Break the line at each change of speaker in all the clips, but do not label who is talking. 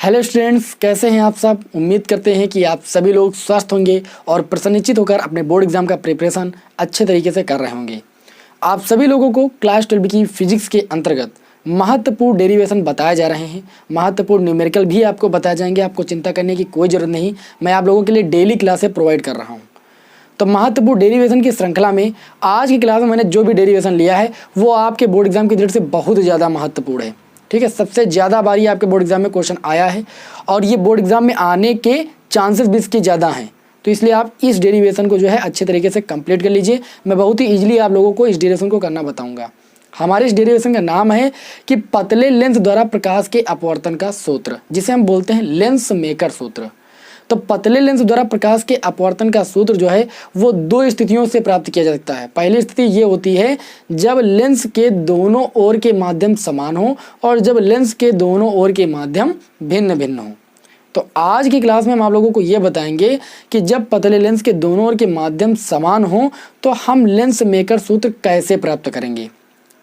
Hello students, कैसे हैं आप सब। उम्मीद करते हैं कि आप सभी लोग स्वस्थ होंगे और प्रसन्नचित होकर अपने बोर्ड एग्जाम का प्रिपरेशन अच्छे तरीके से कर रहे होंगे। आप सभी लोगों को क्लास 12 की फिजिक्स के अंतर्गत महत्वपूर्ण डेरिवेशन बताए जा रहे हैं। महत्वपूर्ण न्यूमेरिकल भी आपको बताए जाएंगे। आपको चिंता करने की कोई ज़रूरत नहीं, मैं आप लोगों के लिए डेली क्लासें प्रोवाइड कर रहा हूँ। तो महत्वपूर्ण डेरिवेशन की श्रृंखला में आज की क्लास में मैंने जो भी डेरिवेशन लिया है वो आपके बोर्ड एग्जाम की दृष्टि से बहुत ज़्यादा महत्वपूर्ण है। ठीक है, सबसे ज़्यादा बार ये आपके बोर्ड एग्जाम में क्वेश्चन आया है और ये बोर्ड एग्जाम में आने के चांसेस भी इसके ज़्यादा हैं। तो इसलिए आप इस डेरिवेशन को जो है अच्छे तरीके से कंप्लीट कर लीजिए। मैं बहुत ही ईजिली आप लोगों को इस डेरिवेशन को करना बताऊंगा। हमारे इस डेरिवेशन का नाम है कि पतले लेंस द्वारा प्रकाश के अपवर्तन का सूत्र, जिसे हम बोलते हैं लेंस मेकर सूत्र। तो पतले लेंस द्वारा प्रकाश के अपवर्तन का सूत्र जो है वो दो स्थितियों से प्राप्त किया जा सकता है। पहली स्थिति ये होती है जब लेंस के दोनों ओर के माध्यम समान हो और जब लेंस के दोनों ओर के माध्यम भिन्न भिन्न हो। तो आज की क्लास में हम आप लोगों को ये बताएंगे कि जब पतले लेंस के दोनों ओर के माध्यम समान हो तो हम लेंस मेकर सूत्र कैसे प्राप्त करेंगे।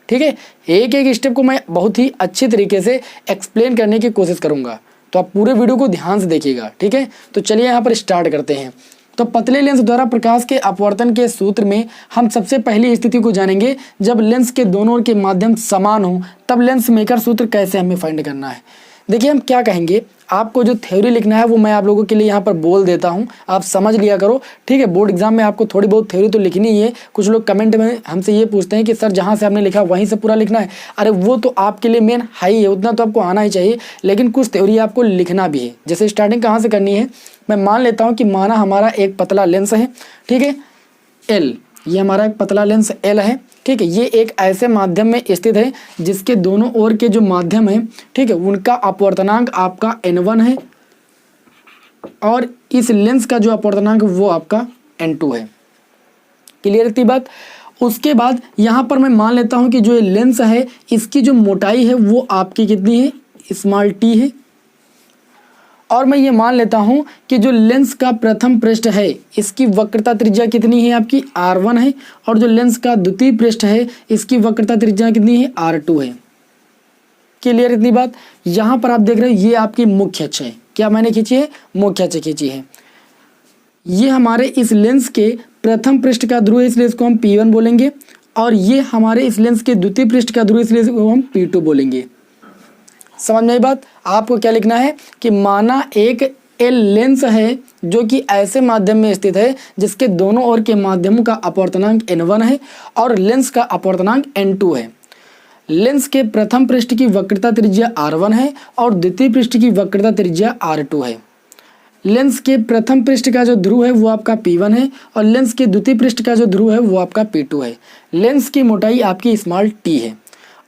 ठीक है, एक एक स्टेप को मैं बहुत ही अच्छे तरीके से एक्सप्लेन करने की कोशिश करूंगा, तो आप पूरे वीडियो को ध्यान से देखिएगा। ठीक है, तो चलिए यहाँ पर स्टार्ट करते हैं। तो पतले लेंस द्वारा प्रकाश के अपवर्तन के सूत्र में हम सबसे पहली स्थिति को जानेंगे जब लेंस के दोनों ओर के माध्यम समान हो, तब लेंस मेकर सूत्र कैसे हमें फाइंड करना है। देखिए, हम क्या कहेंगे, आपको जो थ्योरी लिखना है वो मैं आप लोगों के लिए यहाँ पर बोल देता हूँ, आप समझ लिया करो। ठीक है, बोर्ड एग्जाम में आपको थोड़ी बहुत थ्योरी तो लिखनी ही है। कुछ लोग कमेंट में हमसे ये पूछते हैं कि सर जहाँ से आपने लिखा वहीं से पूरा लिखना है। अरे वो तो आपके लिए मेन हाई है, उतना तो आपको आना ही चाहिए, लेकिन कुछ थ्योरी आपको लिखना भी है। जैसे स्टार्टिंग कहाँ से करनी है, मैं मान लेता हूँ कि माना हमारा एक पतला लेंस है। ठीक है, एल, ये हमारा एक पतला लेंस एल है। ठीक है, ये एक ऐसे माध्यम में स्थित है जिसके दोनों ओर के जो माध्यम है, ठीक है, उनका अपवर्तनांक आपका n1 है और इस लेंस का जो अपवर्तनांक वो आपका n2 है। क्लियर थी बात। उसके बाद यहाँ पर मैं मान लेता हूँ कि जो ये लेंस है इसकी जो मोटाई है वो आपकी कितनी है, स्मॉल t है। और मैं ये मान लेता हूं कि जो लेंस का प्रथम पृष्ठ है इसकी वक्रता त्रिज्या कितनी है, आपकी r1 है, और जो लेंस का द्वितीय पृष्ठ है इसकी वक्रता त्रिज्या कितनी है, r2 है। क्लियर इतनी बात। यहाँ पर आप देख रहे हो ये आपकी मुख्य अक्ष है। क्या मैंने खींची है, मुख्य अक्ष खींची है। ये हमारे इस लेंस के प्रथम पृष्ठ का ध्रुव है, इसलिए इसको हम P1 बोलेंगे, और ये हमारे इस लेंस के द्वितीय पृष्ठ का ध्रुव, इसलिए इसको हम P2 बोलेंगे। समझ में आई बात। आपको क्या लिखना है कि माना एक एल लेंस है जो कि ऐसे माध्यम में स्थित है जिसके दोनों ओर के माध्यमों का अपवर्तनांक n1 है और लेंस का अपवर्तनांक n2 है। लेंस के प्रथम पृष्ठ की वक्रता त्रिज्या r1 है और द्वितीय पृष्ठ की वक्रता त्रिज्या r2 है। लेंस के प्रथम पृष्ठ का जो ध्रुव है वो आपका P1 है और लेंस के द्वितीय पृष्ठ का जो ध्रुव है वो आपका P2 है। लेंस की मोटाई आपकी स्मॉल t है।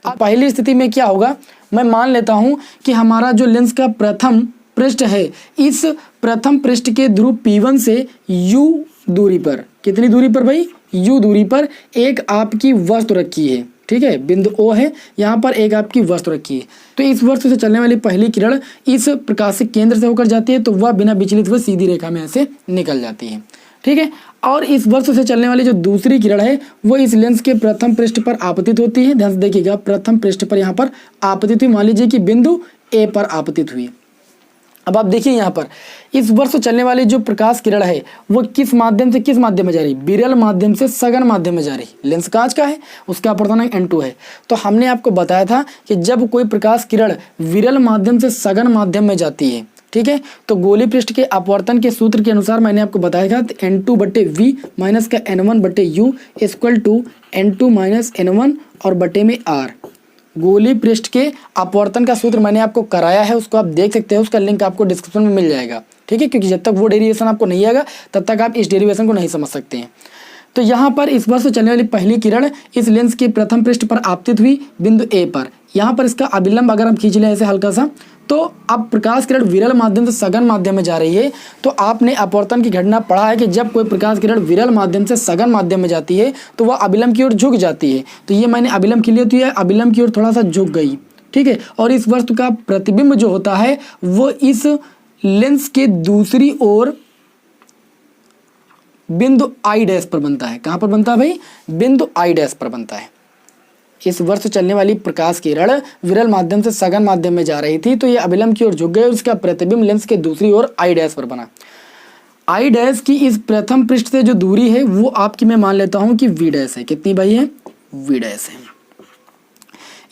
अब पहली स्थिति में क्या होगा, मैं मान लेता हूं कि हमारा जो लेंस का प्रथम पृष्ठ है इस प्रथम पृष्ठ के ध्रुव P1 से u दूरी पर, कितनी दूरी पर भाई, u दूरी पर एक आपकी वस्तु रखी है। ठीक है, बिंदु O है, यहाँ पर एक आपकी वस्तु रखी है। तो इस वस्तु से चलने वाली पहली किरण इस प्रकाशिक केंद्र से होकर जाती है, तो वह बिना विचलित हुए सीधी रेखा में ऐसे निकल जाती है। ठीक है, और इस वस्तु से चलने वाली जो दूसरी किरण है वो इस लेंस के प्रथम पृष्ठ पर आपतित होती है। ध्यान से देखिएगा, प्रथम पृष्ठ पर यहाँ पर आपतित हुई, मान लीजिए कि बिंदु ए पर आपतित हुई। अब आप देखिए यहाँ पर इस वर्ष चलने वाली जो प्रकाश किरण है वो किस माध्यम से किस माध्यम में जा रही, विरल माध्यम से सघन माध्यम में जा रही। लेंस कांच का है, उसका अपवर्तनांक n2 है। तो हमने आपको बताया था कि जब कोई प्रकाश किरण विरल माध्यम से सघन माध्यम में जाती है, ठीक है, तो गोलीय पृष्ठ के अपवर्तन के सूत्र के अनुसार मैंने आपको बताया था n2/v माइनस का n1/u equal to n2 minus n1 और बटे में r। गोलीय पृष्ठ के अपवर्तन का सूत्र मैंने आपको कराया है, उसको आप देख सकते हैं, उसका लिंक आपको डिस्क्रिप्शन में मिल जाएगा। ठीक है, क्योंकि जब तक वो डेरिवेशन आपको नहीं आएगा तब तक आप इस डेरिवेशन को नहीं समझ सकते हैं। तो यहाँ पर इस वर्ष चलने वाली पहली किरण इस लेंस के प्रथम पृष्ठ पर आपतित हुई बिंदु ए पर। यहाँ पर इसका अभिलंब अगर हम खींच लें ऐसे हल्का सा, तो अब प्रकाश किरण विरल माध्यम से सघन माध्यम में जा रही है। तो आपने अपवर्तन की घटना पढ़ा है कि जब कोई प्रकाश किरण विरल माध्यम से सघन माध्यम में जाती है तो वह अभिलंब की ओर झुक जाती है। तो ये मैंने अभिलंब के लिए, तो ये अभिलंब की ओर थोड़ा सा झुक गई। ठीक है, और इस वस्तु का प्रतिबिंब जो होता है वो इस लेंस के दूसरी ओर बिंदु I डैश पर बनता है। कहाँ पर बनता है भाई, बिंदु I डैश पर बनता है। इस वर्ष चलने वाली प्रकाश किरण विरल माध्यम से सघन माध्यम में जा रही थी, तो ये अभिलंब की ओर झुक गए और उसका प्रतिबिंब लेंस के दूसरी ओर आई डैश पर बना। आई डैश की इस प्रथम पृष्ठ से जो दूरी है वो आपकी मैं मान लेता हूं कि वी डैश है। कितनी भाई है? वी डैश है।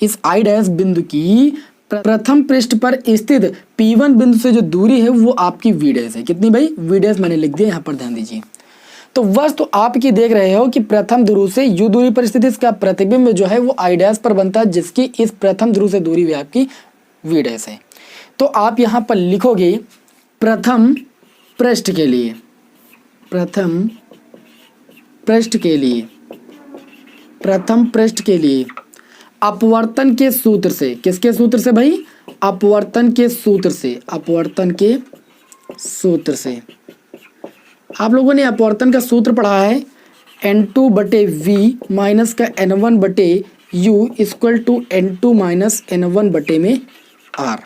इस आई डैश बिंदु की प्रथम पृष्ठ पर स्थित P1 बिंदु से जो दूरी है वो आपकी वी डैश है। कितनी भाई? वी डैश मैंने लिख दिया, यहाँ पर ध्यान दीजिए। तो वस्तु आपकी देख रहे हो कि प्रथम ध्रुव से यू दूरी पर स्थित इसका प्रतिबिंब जो है वो आई डैश पर बनता है, जिसकी इस प्रथम ध्रुव से दूरी भी आपकी वी डैश है। तो आप यहाँ पर लिखोगे प्रथम पृष्ठ के लिए, प्रथम पृष्ठ के लिए, प्रथम पृष्ठ के लिए अपवर्तन के सूत्र से, किसके सूत्र से भाई? अपवर्तन के सूत्र से, अपवर्तन के सूत्र से। आप लोगों ने अपवर्तन का सूत्र पढ़ा है N2 बटे वी माइनस का N1 बटे you equal to N2 minus N1 बटे में आर।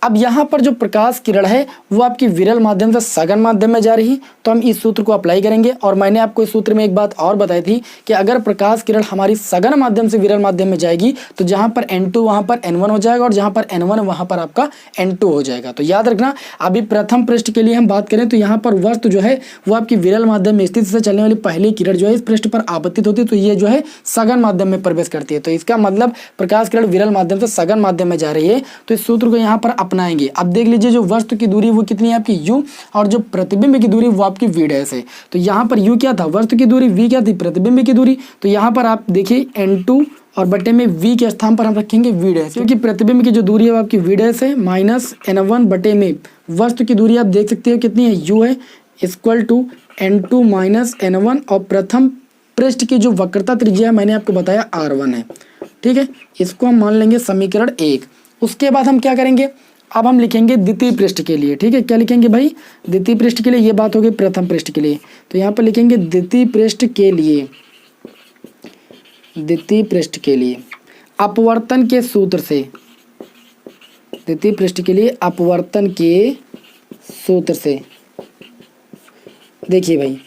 अब यहाँ पर जो प्रकाश किरण है वो आपकी विरल माध्यम से सघन माध्यम में जा रही है, तो हम इस सूत्र को अप्लाई करेंगे। और मैंने आपको इस सूत्र में एक बात और बताई थी कि अगर प्रकाश किरण हमारी सघन माध्यम से विरल माध्यम में जाएगी तो जहाँ पर N2 वहाँ पर N1 हो जाएगा और जहाँ पर N1 वहाँ पर आपका N2 हो जाएगा। तो याद रखना, अभी प्रथम पृष्ठ के लिए हम बात करें तो यहाँ पर वस्तु जो है वो आपकी विरल माध्यम में स्थिति से चलने वाली पहली किरण जो है इस पृष्ठ पर आपतित होती है, तो ये जो है सघन माध्यम में प्रवेश करती है। तो इसका मतलब प्रकाश किरण विरल माध्यम से सघन माध्यम में जा रही है, तो इस सूत्र को यहाँ पर अपनाएंगे। अब देख लीजिए, जो वस्तु की दूरी वो कितनी है आपकी u, और जो प्रतिबिंब की दूरी वो आपकी v डैश है। तो यहाँ पर u क्या था? वस्तु की दूरी, v क्या थी? प्रतिबिंब की दूरी। तो यहाँ पर आप देखिए N2 और बटे में v के स्थान पर हम रखेंगे v डैश, क्योंकि प्रतिबिंब की जो दूरी है वो आपकी v डैश है, माइनस N1 बटे में वस्तु की दूरी आप देख सकते हो कितनी है, u है, equal to N2 minus N1 और प्रथम पृष्ठ की जो वक्रता त्रिज्या है मैंने आपको बताया R1 है। ठीक है, इसको हम मान लेंगे समीकरण 1। उसके बाद हम क्या करेंगे? अब हम लिखेंगे द्वितीय पृष्ठ के लिए। ठीक है, क्या लिखेंगे भाई? द्वितीय पृष्ठ के लिए। ये बात हो गई प्रथम पृष्ठ के लिए, तो यहाँ पर लिखेंगे द्वितीय पृष्ठ के लिए, द्वितीय पृष्ठ के लिए अपवर्तन के सूत्र से, द्वितीय पृष्ठ के लिए अपवर्तन के सूत्र से। देखिए भाई,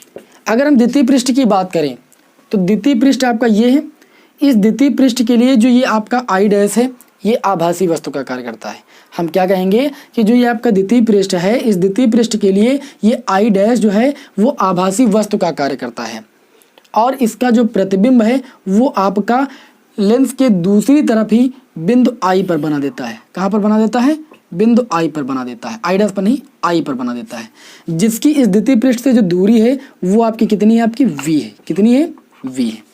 अगर हम द्वितीय पृष्ठ की बात करें तो द्वितीय पृष्ठ आपका ये है। इस द्वितीय पृष्ठ के लिए जो ये आपका आई डैश है ये आभासी वस्तु का कार्य करता है। हम क्या कहेंगे कि जो ये आपका द्वितीय पृष्ठ है, इस द्वितीय पृष्ठ के लिए ये आई डैश जो है वो आभासी वस्तु का कार्य करता है, और इसका जो प्रतिबिंब है वो आपका लेंस के दूसरी तरफ ही बिंदु आई पर बना देता है। कहाँ पर बना देता है? बिंदु आई पर बना देता है, आई डैश पर नहीं, आई पर बना देता है, जिसकी इस द्वितीय पृष्ठ से जो दूरी है वो आपकी कितनी है? आपकी v है। कितनी है? v है।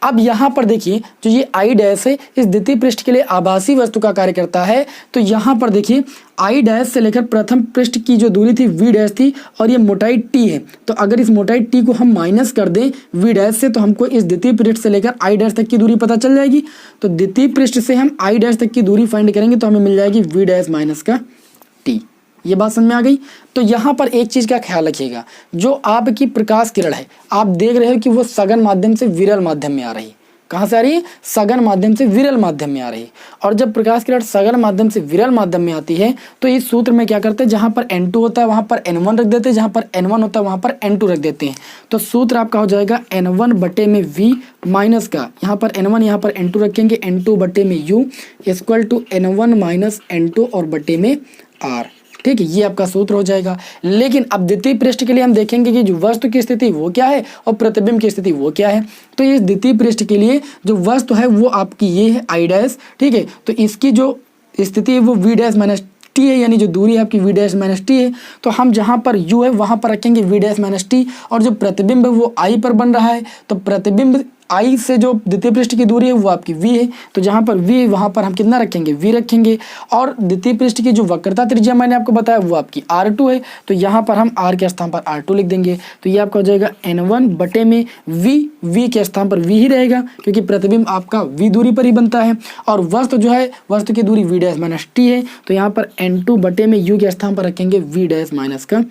अब यहाँ पर देखिए, जो ये आई डैश है इस द्वितीय पृष्ठ के लिए आभासी वस्तु का कार्य करता है। तो यहाँ पर देखिए, आई डैश से लेकर प्रथम पृष्ठ की जो दूरी थी वी डैश थी, और ये मोटाई टी है। तो अगर इस मोटाई टी को हम माइनस कर दें वी डैश से, तो हमको इस द्वितीय पृष्ठ से लेकर आई डैश तक की दूरी पता चल जाएगी। तो द्वितीय पृष्ठ से हम आई डैश तक की दूरी फाइंड करेंगे तो हमें मिल जाएगी वी डैश माइनस का टी। ये बात समझ में आ गई? तो यहाँ पर एक चीज़ का ख्याल रखिएगा, जो आपकी प्रकाश किरण है आप देख रहे हो कि वो सघन माध्यम से विरल माध्यम में आ रही है। कहाँ से आ रही है? सघन माध्यम से विरल माध्यम में आ रही है। और जब प्रकाश किरण सघन माध्यम से विरल माध्यम में आती है तो इस सूत्र में क्या करते हैं, जहाँ पर N2 होता है वहाँ पर N1 रख देते हैं, जहाँ पर N1 होता है वहाँ पर N2 रख देते हैं। तो सूत्र आपका हो जाएगा N1 बटे में V माइनस का, यहाँ पर N1 यहाँ पर N2 रखेंगे, N2 बटे में U equal to N1 minus N2 और बटे में R। ठीक है, ये आपका सूत्र हो जाएगा। लेकिन अब द्वितीय पृष्ठ के लिए हम देखेंगे कि जो वस्तु की स्थिति वो क्या है और प्रतिबिंब की स्थिति वो क्या है। तो इस द्वितीय पृष्ठ के लिए जो वस्तु है वो आपकी ये है आई डैश। ठीक है, तो इसकी जो स्थिति है वो वी डैश माइनस टी है, यानी जो दूरी है आपकी वी डैश माइनस टी है। तो हम जहाँ पर यू है वहाँ पर रखेंगे वी डैश माइनस टी, और जो प्रतिबिंब है वो आई पर बन रहा है। तो प्रतिबिंब आई से जो द्वितीय पृष्ठ की दूरी है वो आपकी v है। तो जहाँ पर v है वहाँ पर हम कितना रखेंगे? v रखेंगे। और द्वितीय पृष्ठ की जो वक्रता त्रिज्या मैंने आपको बताया वो आपकी r2 है। तो यहाँ पर हम r के स्थान पर r2 लिख देंगे। तो ये आपका हो जाएगा N1 बटे में v के स्थान पर v ही रहेगा, क्योंकि प्रतिबिंब आपका v दूरी पर ही बनता है, और वस्तु जो है वस्तु की दूरी v डैश माइनस टी है। तो यहाँ पर N2 बटे में u के स्थान पर रखेंगे v डैश माइनस का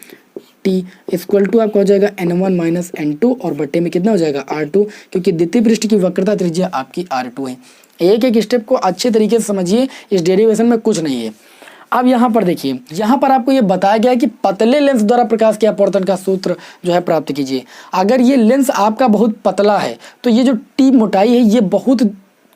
टी इक्वल टू आपका हो जाएगा N1 माइनस N2 और बटे में कितना हो जाएगा R2, क्योंकि द्वितीय पृष्ठ की वक्रता त्रिज्या आपकी R2 है। एक एक स्टेप को अच्छे तरीके से समझिए, इस डेरिवेशन में कुछ नहीं है। अब यहाँ पर देखिए, यहाँ पर आपको ये बताया गया है कि पतले लेंस द्वारा प्रकाश के अपवर्तन का सूत्र जो है प्राप्त कीजिए। अगर ये लेंस आपका बहुत पतला है तो ये जो टी मोटाई है ये बहुत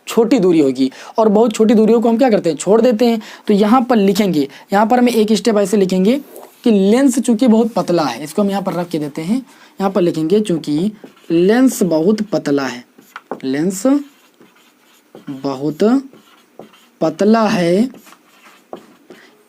छोटी दूरी होगी और बहुत छोटी दूरियों को हम क्या करते हैं, छोड़ देते हैं। तो यहाँ पर लिखेंगे, यहाँ पर हमें एक स्टेप ऐसे लिखेंगे कि लेंस चूंकि बहुत पतला है, इसको हम यहाँ पर रख के देते हैं। यहाँ पर लिखेंगे चूंकि लेंस बहुत पतला है, लेंस बहुत पतला है,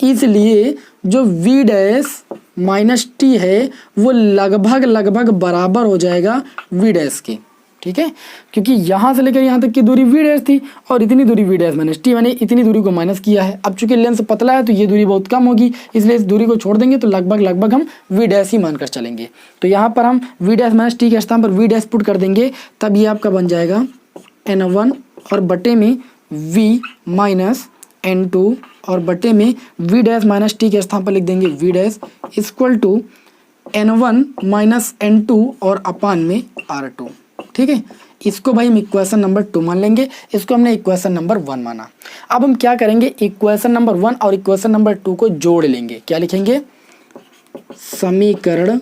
इसलिए जो v डैश माइनस टी है वो लगभग बराबर हो जाएगा v डैश के। ठीक है, क्योंकि यहाँ से लेकर यहाँ तक की दूरी v डैश थी और इतनी दूरी v डैश माइनस टी, मैंने इतनी दूरी को माइनस किया है। अब चूंकि लेंस पतला है तो ये दूरी बहुत कम होगी, इसलिए इस दूरी को छोड़ देंगे तो लगभग हम v डैश ही मानकर चलेंगे। तो यहाँ पर हम v डैश माइनस टी के स्थान पर v डैश पुट कर देंगे, तब ये आपका बन जाएगा n1 और बटे में v माइनस n2 और बटे में v डैश माइनस टी के स्थान पर लिख देंगे v dash equal to n1 minus n2 और अपान में r2। ठीक है, इसको भाई हम इक्वेशन नंबर 2 मान लेंगे, इसको हमने इक्वेशन नंबर 1 माना। अब हम क्या करेंगे, इक्वेशन नंबर 1 और इक्वेशन नंबर 2 को जोड़ लेंगे। क्या लिखेंगे, समीकरण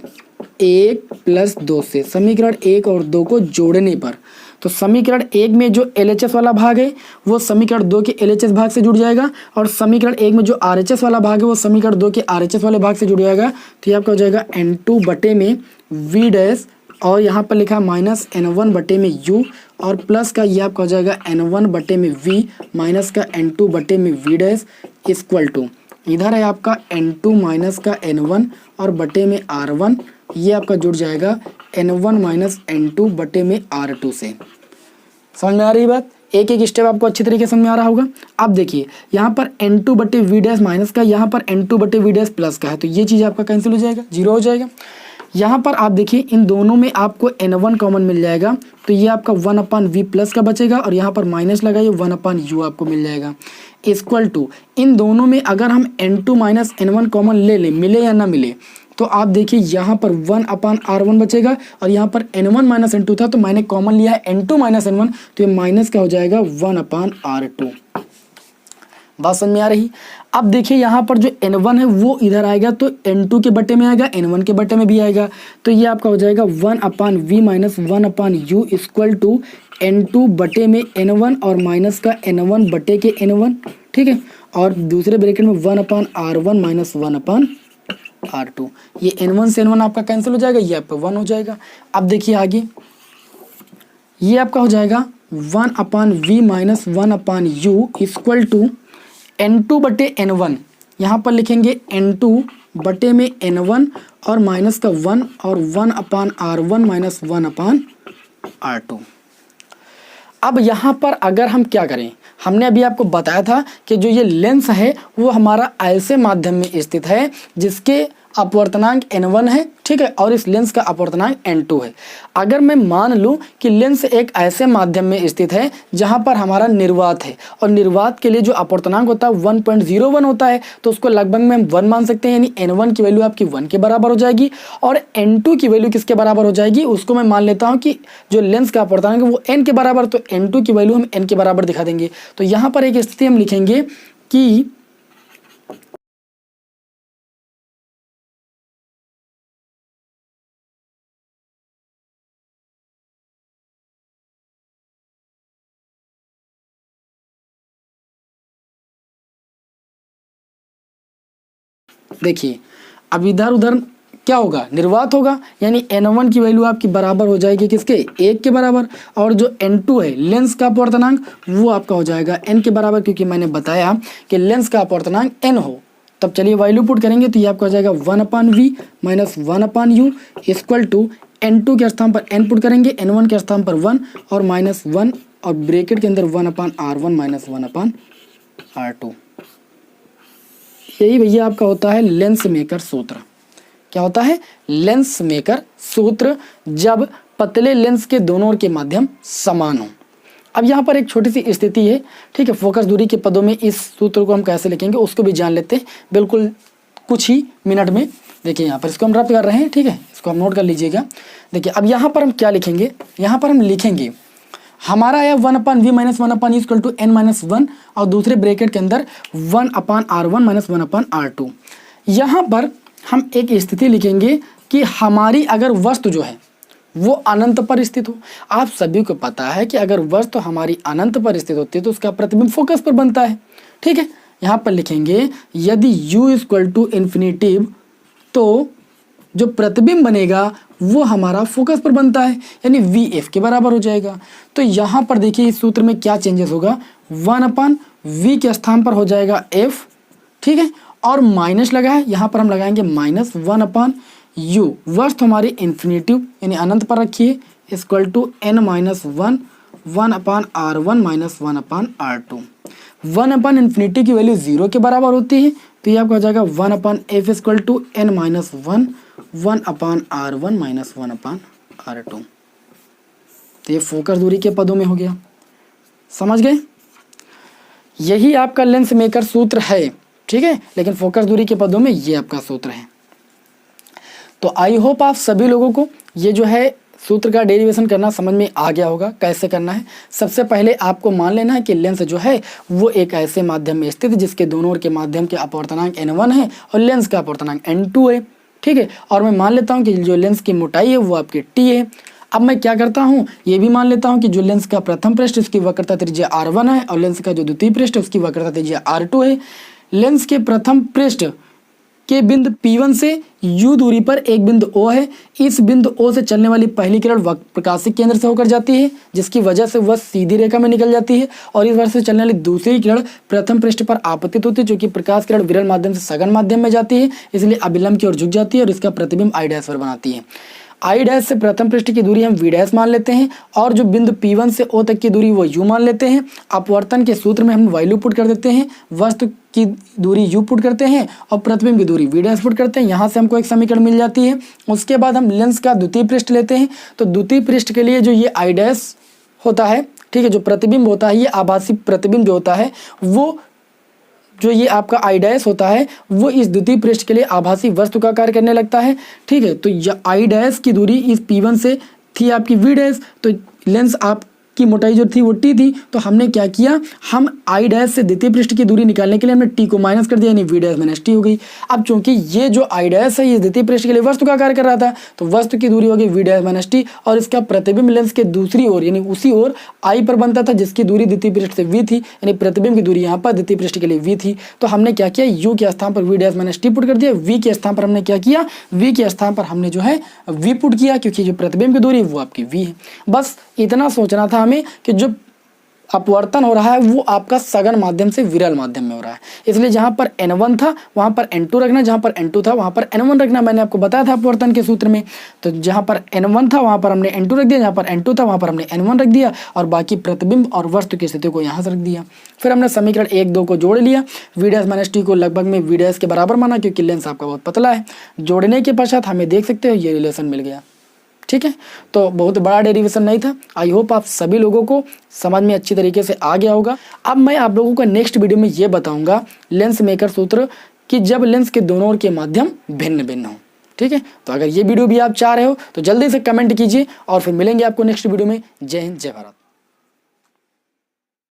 1 प्लस 2 से समीकरण 1 और 2 को जोड़ने पर, तो समीकरण 1 में जो LHS वाला भाग है वो समीकरण 2 के LHS भाग से जुड़ जाएगा और समीकरण 1 में जो RHS वाला भाग है वो समीकरण 2 के RHS वाले भाग से जुड़ जाएगा। तो ये आपका हो जाएगा n2 बटे में v डैश और यहाँ पर लिखा माइनस n1 बटे में u और प्लस का ये आपका हो जाएगा n1 बटे में v माइनस का n2 बटे में v डैश इक्वल टू, इधर है आपका n2 माइनस का n1 और बटे में r1, ये आपका जुड़ जाएगा n1 माइनस n2 बटे में r2 से। समझ में आ रही बात, एक एक स्टेप आपको अच्छी तरीके से समझ में आ रहा होगा। अब देखिए यहाँ पर n2 बटे v डैश माइनस का, यहाँ पर n2 बटे v डैश प्लस का है, तो ये चीज़ आपका कैंसिल हो जाएगा, जीरो हो जाएगा। यहाँ पर आप देखिए इन दोनों में आपको n1 कॉमन मिल जाएगा, तो ये आपका 1/v प्लस का बचेगा और यहाँ पर माइनस लगाइए 1/u आपको मिल जाएगा इक्वल टू, इन दोनों में अगर हम n2 माइनस n1 कॉमन ले लें, मिले या ना मिले, तो आप देखिए यहाँ पर 1/r1 बचेगा और यहाँ पर n1 माइनस n2 था तो मैंने कॉमन लिया है n2 माइनस n1, तो ये माइनस का हो जाएगा 1/r2। बात समझ में आ रही। अब देखिए यहाँ पर जो n1 है वो इधर आएगा तो n2 के बटे में आएगा, n1 के बटे में भी आएगा, तो ये आपका हो जाएगा 1/v minus 1/u equal to n2 बटे में n1 और माइनस का n1 बटे के n1। ठीक है, और दूसरे ब्रैकेट में 1/r1 माइनस 1/r2, ये n1 से n1 आपका कैंसिल हो जाएगा, ये आपका 1 हो जाएगा। अब देखिए आगे, ये आपका हो जाएगा 1/v minus 1/u equal to n2 बटे n1, यहाँ पर लिखेंगे n2 बटे में n1 और माइनस का 1 और 1/r1 माइनस 1/r2। अब यहाँ पर अगर हम क्या करें, हमने अभी आपको बताया था कि जो ये लेंस है वो हमारा ऐसे माध्यम में स्थित है जिसके अपवर्तनांक n1 है। ठीक है, और इस लेंस का अपवर्तनांक n2 है। अगर मैं मान लूँ कि लेंस एक ऐसे माध्यम में स्थित है जहाँ पर हमारा निर्वात है और निर्वात के लिए जो अपवर्तनांक होता है 1.01 होता है, तो उसको लगभग में हम 1 मान सकते हैं, यानी n1 की वैल्यू आपकी 1 के बराबर हो जाएगी और n2 की वैल्यू किसके बराबर हो जाएगी, उसको मैं मान लेता हूँ कि जो लेंस का अपवर्तनांक है वो n के बराबर, तो n2 की वैल्यू हम n के बराबर दिखा देंगे। तो यहाँ पर एक स्थिति हम लिखेंगे कि देखिए अब इधर उधर क्या होगा, निर्वात होगा, यानी n1 की वैल्यू आपकी बराबर हो जाएगी किसके, 1 के बराबर, और जो n2 है लेंस का अपवर्तनांक वो आपका हो जाएगा n के बराबर, क्योंकि मैंने बताया कि लेंस का अपवर्तनांक n हो। तब चलिए वैल्यू पुट करेंगे तो ये आपका हो जाएगा 1/v minus 1/u equal to n2 के स्थान पर n पुट करेंगे, n1 के स्थान पर 1 और माइनस 1 और ब्रैकेट के अंदर 1/r1 माइनस 1/r2। यही भैया आपका होता है लेंस मेकर सूत्र। क्या होता है, लेंस मेकर सूत्र, जब पतले लेंस के दोनों ओर के माध्यम समान हो। अब यहाँ पर एक छोटी सी स्थिति है, ठीक है, फोकस दूरी के पदों में इस सूत्र को हम कैसे लिखेंगे उसको भी जान लेते हैं बिल्कुल कुछ ही मिनट में। देखिए यहाँ पर इसको हम रद्द कर रहे हैं, ठीक है, इसको आप नोट कर लीजिएगा। देखिए अब यहाँ पर हम क्या लिखेंगे, यहाँ पर हम लिखेंगे हमारा है 1/v minus 1/u equal to n minus 1 और दूसरे ब्रैकेट के अंदर 1/r1 माइनस 1/r2। यहाँ पर हम एक स्थिति लिखेंगे कि हमारी अगर वस्तु जो है वो अनंत पर स्थित हो। आप सभी को पता है कि अगर वस्तु हमारी अनंत पर स्थित होती है तो उसका प्रतिबिंब फोकस पर बनता है। ठीक है, यहाँ पर लिखेंगे यदि u इक्वल टू इन्फिनेटिव तो जो प्रतिबिंब बनेगा वो हमारा फोकस पर बनता है, यानी VF के बराबर हो जाएगा। तो यहाँ पर देखिए इस सूत्र में क्या चेंजेस होगा, 1/v के स्थान पर हो जाएगा f, ठीक है, और माइनस लगा है, यहाँ पर हम लगाएंगे -1/u। वस्तु हमारी इन्फिनेटिव यानी अनंत पर रखिए, equal to n-1 1/r1 - 1/r2। 1/∞ की वैल्यू 0 के बराबर होती है, तो ये आपका हो जाएगा 1/f equal to n-1 1/r1 - 1/r2। तो ये फोकस दूरी के पदों में हो गया, समझ गए। यही आपका लेंस मेकर सूत्र है, ठीक है, लेकिन फोकस दूरी के पदों में ये आपका सूत्र है। तो आई होप आप सभी लोगों को ये जो है सूत्र का डेरिवेशन करना समझ में आ गया होगा कैसे करना है। सबसे पहले आपको मान लेना है कि लेंस जो है वो एक ऐसे माध्यम में स्थित है जिसके दोनों ओर के माध्यम के अपवर्तनांक n1 है और लेंस का अपवर्तनांक n2 है, ठीक है। और मैं मान लेता हूँ कि जो लेंस की मोटाई है वो आपकी t है। अब मैं क्या करता हूँ, ये भी मान लेता हूँ कि जो लेंस का प्रथम पृष्ठ उसकी वक्रता त्रिज्या r1 है और लेंस का जो द्वितीय पृष्ठ है उसकी वक्रता त्रिज्या r2 है। लेंस के प्रथम पृष्ठ के बिंदु P1 से u दूरी पर एक बिंदु O है। इस बिंदु O से चलने वाली पहली किरण प्रकाशिक केंद्र से होकर जाती है, जिसकी वजह से वह सीधी रेखा में निकल जाती है, और इस वर्ष से चलने वाली दूसरी किरण प्रथम पृष्ठ पर आपतित होती है, जो कि प्रकाश किरण विरल माध्यम से सघन माध्यम में जाती है, इसलिए अभिलंब की ओर झुक जाती है और इसका प्रतिबिंब I' पर बनाती है। I' से प्रथम पृष्ठ की दूरी हम V' मान लेते हैं और जो बिंदु P1 से O तक की दूरी वो u मान लेते हैं। अपवर्तन के सूत्र में हम वैल्यू पुट कर देते हैं, वस्तु की दूरी u पुट करते हैं और प्रतिबिंब की दूरी V' पुट करते हैं। यहाँ से हमको एक समीकरण मिल जाती है। उसके बाद हम लेंस का द्वितीय पृष्ठ लेते हैं, तो द्वितीय पृष्ठ के लिए जो ये I' होता है, ठीक है, जो प्रतिबिंब होता है, ये आभासी प्रतिबिंब जो होता है वो जो ये आपका I' होता है वो इस द्वितीय पृष्ठ के लिए आभासी वस्तु का कार्य करने लगता है, ठीक है। तो I' की दूरी इस P1 से थी आपकी V', तो लेंस आपकी मोटाई जो थी वो t थी, तो हमने क्या किया, हम I' से द्वितीय पृष्ठ की दूरी निकालने के लिए हमने t को माइनस कर दिया, यानी V' - t हो गई। अब चूंकि ये जो I' है ये द्वितीय पृष्ठ के लिए वस्तु का कार्य कर रहा था, तो वस्तु की दूरी होगी V' - t और इसका प्रतिबिंब लेंस के दूसरी ओर यानी उसी ओर I पर बनता था जिसकी दूरी द्वितीय पृष्ठ से v थी, यानी प्रतिबिंब की दूरी यहाँ पर द्वितीय पृष्ठ के लिए v थी। तो हमने क्या किया, u के स्थान पर V' - t पुट कर दिया, v के स्थान पर हमने क्या किया, v के स्थान पर हमने जो है v पुट किया, क्योंकि जो प्रतिबिंब की दूरी वो आपकी v है। बस इतना सोचना था हमें कि जो अपवर्तन हो रहा है वो आपका सघन माध्यम से विरल माध्यम में हो रहा है, इसलिए जहां पर n1 था वहां पर n2 रखना, जहां पर n2 था वहां पर n1 रखना। मैंने आपको बताया था अपवर्तन के सूत्र में, तो जहां पर n1 था वहां पर हमने n2 रख दिया, जहां पर n2 था वहां पर हमने n1 रख दिया और बाकी प्रतिबिंब और वस्तु की स्थिति को यहाँ से रख दिया। फिर हमने समीकरण 1-2 को जोड़ लिया, V' - t को लगभग में V' के बराबर माना क्योंकि लेंस आपका बहुत पतला है। जोड़ने के पश्चात हमें देख सकते हो ये रिलेशन मिल गया, ठीक है। तो बहुत बड़ा डेरिवेशन नहीं था। आई होप आप सभी लोगों को समझ में अच्छी तरीके से आ गया होगा। अब मैं आप लोगों को नेक्स्ट वीडियो में ये बताऊंगा लेंस मेकर सूत्र कि जब लेंस के दोनों ओर के माध्यम भिन्न भिन्न हो, ठीक है। तो अगर ये वीडियो भी आप चाह रहे हो तो जल्दी से कमेंट कीजिए और फिर मिलेंगे आपको नेक्स्ट वीडियो में। जय हिंद, जय भारत।